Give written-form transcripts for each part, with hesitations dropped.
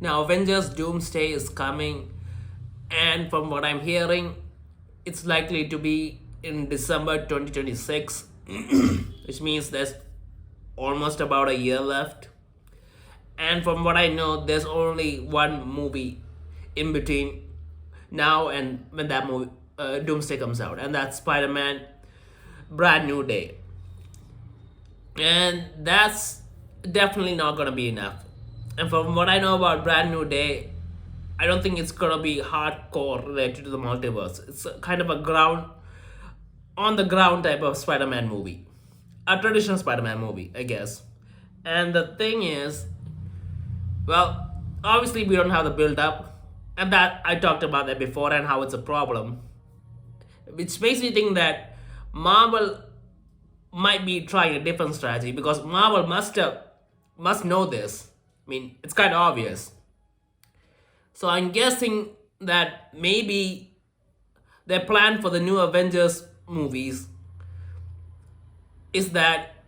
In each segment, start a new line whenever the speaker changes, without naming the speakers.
Now, Avengers Doomsday is coming, and from what I'm hearing, it's likely to be in December 2026, which means there's almost about a year left. And from what I know, there's only one movie in between now and when that movie Doomsday comes out, and that's Spider-Man Brand New Day. And that's definitely not gonna be enough. And from what I know about Brand New Day, I don't think it's gonna be hardcore related to the multiverse. It's a kind of a ground on the ground type of Spider-Man movie, a traditional Spider-Man movie, I guess. And the thing is, well, obviously we don't have the build up, and that I talked about that before and how it's a problem, which makes me think that Marvel might be trying a different strategy because Marvel must know this. I mean, it's kind of obvious. So I'm guessing that maybe their plan for the new Avengers movies is that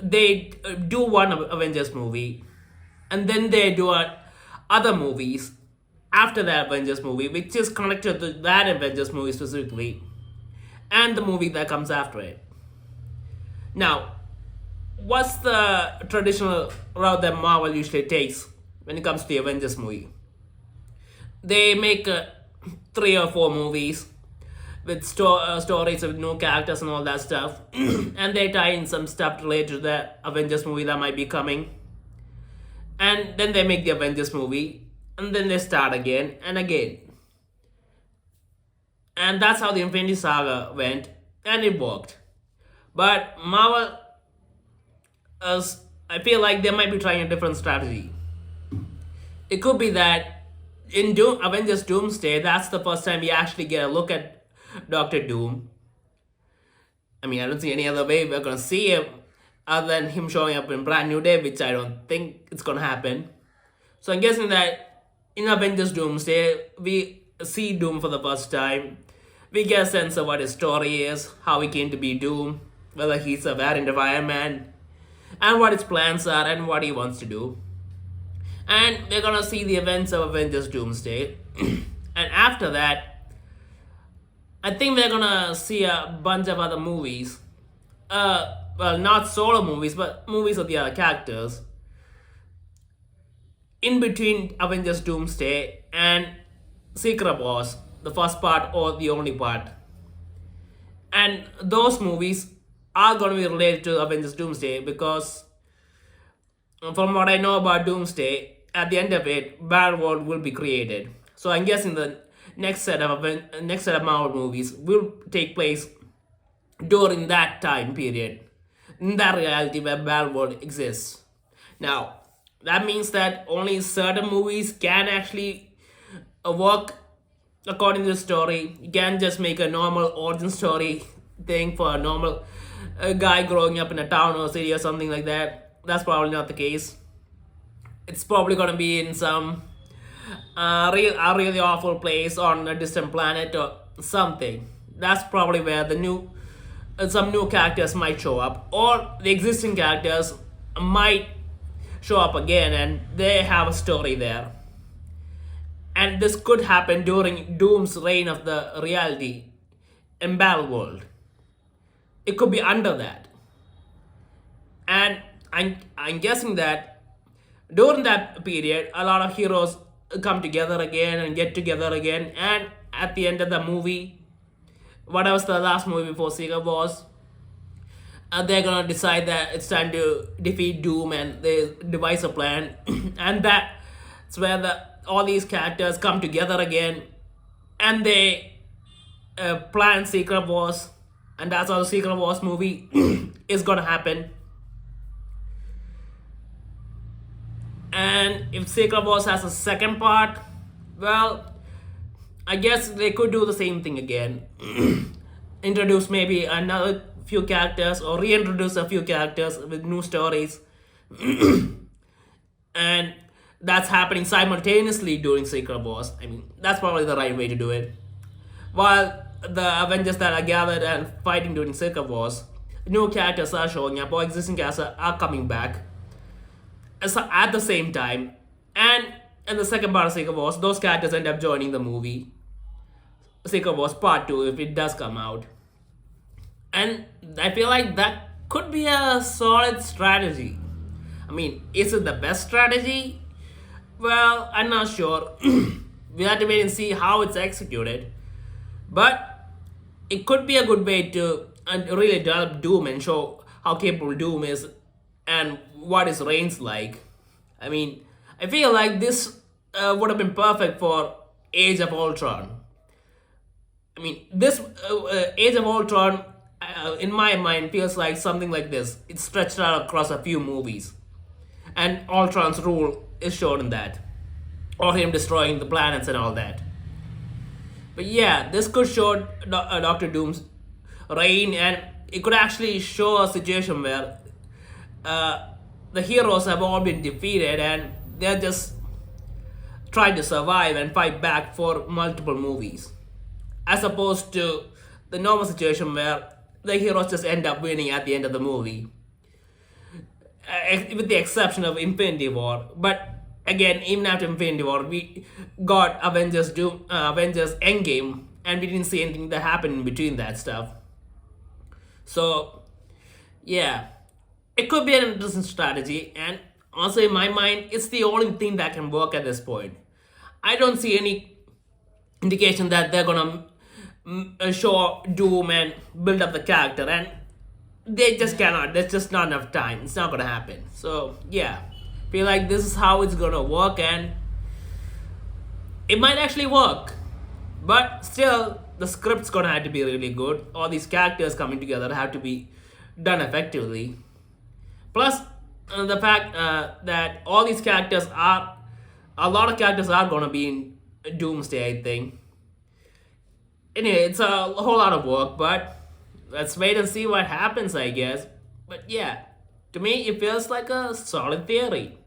they do one Avengers movie and then they do other movies after the Avengers movie, which is connected to that Avengers movie specifically, and the movie that comes after it. Now, what's the traditional route that Marvel usually takes when it comes to the Avengers movie? They make 3 or 4 movies with stories with new characters and all that stuff, and they tie in some stuff related to the Avengers movie that might be coming. And then they make the Avengers movie, and then they start again and again. And that's how the Infinity Saga went, and it worked. But Marvel, I feel like they might be trying a different strategy. It could be that in Avengers Doomsday, that's the first time we actually get a look at Doctor Doom. I mean, I don't see any other way we're gonna see him other than him showing up in Brand New Day, which I don't think it's gonna happen. So I'm guessing that in Avengers Doomsday, we see Doom for the first time. We get a sense of what his story is, how he came to be Doom, whether he's a variant of Iron Man, and what his plans are and what he wants to do. And we're gonna see the events of Avengers Doomsday. And after that, I think we're gonna see a bunch of other movies. Well, not solo movies, but movies of the other characters. In between Avengers Doomsday and Secret Wars, the first part or the only part. And those movies are going to be related to Avengers Doomsday because from what I know about Doomsday, at the end of it, Battle World will be created. So I'm guessing the next set of Marvel movies will take place during that time period, in that reality where Battle World exists. Now, that means that only certain movies can actually work according to the story. You can't just make a normal origin story thing for a normal guy growing up in a town or city or something like that. That's probably not the case. It's probably gonna be in some really awful place on a distant planet or something. That's probably where some new characters might show up, or the existing characters might show up again and they have a story there. And this could happen during Doom's reign of the reality in Battle World. It could be under that. And I'm guessing that during that period, a lot of heroes come together again and get together again. And at the end of the movie, what was the last movie before Saga was, they're gonna decide that it's time to defeat Doom and they devise a plan. And that's where all these characters come together again and they plan Secret Wars. And that's how the Secret Wars movie is gonna happen. And if Secret Wars has a second part, well, I guess they could do the same thing again. Introduce maybe another few characters or reintroduce a few characters with new stories. And that's happening simultaneously during Secret Wars. I mean, that's probably the right way to do it. While the Avengers that are gathered and fighting during Secret Wars, new characters are showing up or existing characters are coming back at the same time, And in the second part of Secret Wars, those characters end up joining the movie Secret Wars Part 2 if it does come out. And I feel like that could be a solid strategy. I mean, is it the best strategy? Well, I'm not sure. We have to wait and see how it's executed. But it could be a good way to really develop Doom and show how capable Doom is and what his reigns like. I mean, I feel like this would have been perfect for Age of Ultron. I mean, this Age of Ultron, in my mind, feels like something like this. It's stretched out across a few movies. And Ultron's rule is shown in that. Or him destroying the planets and all that. But yeah, this could show Doctor Doom's reign, and it could actually show a situation where the heroes have all been defeated and they're just trying to survive and fight back for multiple movies. As opposed to the normal situation where the heroes just end up winning at the end of the movie. With the exception of Infinity War. But again, even after Infinity War, we got Avengers Endgame, and we didn't see anything that happened in between that stuff. So, yeah, it could be an interesting strategy, and also in my mind, it's the only thing that can work at this point. I don't see any indication that they're gonna show Doom and build up the character, and they just cannot. There's just not enough time. It's not gonna happen. So yeah, feel like this is how it's gonna work, and it might actually work. But still, the script's gonna have to be really good. All these characters coming together have to be done effectively. Plus, the fact that all these characters are, a lot of characters are gonna be in Doomsday, I think. Anyway, it's a whole lot of work, but let's wait and see what happens, I guess. But yeah, to me, it feels like a solid theory.